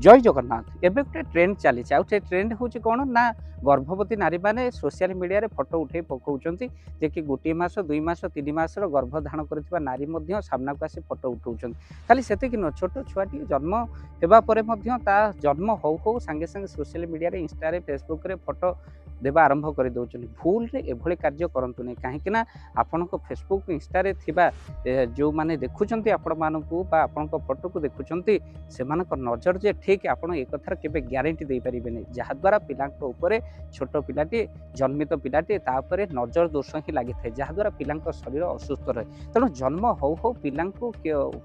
जय जगन्नाथ एबे गोटे ट्रेंड चली से ट्रेंड हूँ कौन ना गर्भवती नारी मैंने सोशल मीडिया रे फोटो उठे पकाउछंती जे कि गोटे मास 2 मास 3 मास गर्भ धारण करथिबा नारी मध्य सामना को आसी फोटो उठाउछंती खाली सेति कि न छोट छुआटी जन्म हेबा परे मध्य ता जन्म हो संगे संगे सोशल मीडिया रे इंस्टा रे फेसबुक रे फोटो देवा आरंभ कर दउछंती भूल रे एभली कार्य करंतु नै काहे ना आपन को फेसबुक इंस्टा रे थिबा जो माने देखुछंती आपण मानकू बा आपन को फोटो को देखुछंती सेमानक नजर जे ठीक आपण एक कथार केबे ग्यारंटी दे परिबेनी जहा द्वारा पिलांक ऊपर छोट पिलाटी जन्मित पिलाटी तापरे नजर दोष ही लागि थाए जहा द्वारा पिलांक शरीर असुस्थ रहे तेणु जन्म हो पिलांको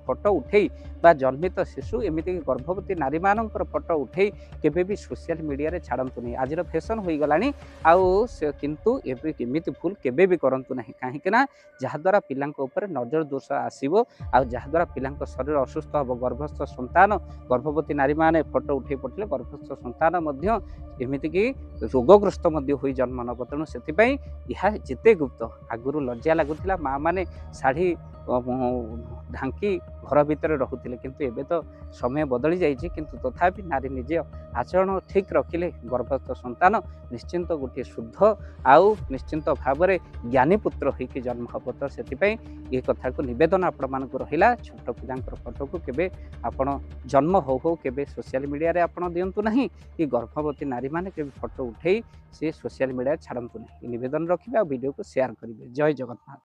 फोटो उठेई बा जन्मित शिशु एमिति गर्भवती नारी मानकर फोटो उठेई केबे भी सोशल मीडिया रे छाड़ंतु नै आजिर फैशन होई गलानी आउ से किंतु एबे एमिति भूल केबे भी करंतु नाही काहे ना जहा द्वारा पिलांक ऊपर नजर दोष आसीबो आ जहा द्वारा पिलांक शरीर असुस्थ हो गर्भस्थ संतान गर्भवती नारी माने फोटो उठे पड़े गर्भस्थ संतान एमती कि रोगग्रस्त हो जन्म नब तेणु से जिते गुप्त आगुरी लज्जा लगुला माँ मैंने शाढ़ी ढांकी घर भितर रोते किंतु एबे तो समय बदली जाइए किंतु तथापि नारी निज आचरण ठीक रखिले गर्भस्थ संतान निश्चिंत गोटे शुद्ध आउ निश्चिंत भाव में ज्ञानी पुत्र होकर जन्म हम तो से ये कथा को नवेदन आपण मानक रहा छोट पिला फोटो को केबे आपण जन्म हो केबे सोशल मीडिया रे आपण दिंतु नहीं कि गर्भवती नारी माने केबे फोटो उठे से सोशल मीडिया छाड़तु नहीं नवेदन रखिए वीडियो को शेयर करेंगे जय जगन्नाथ।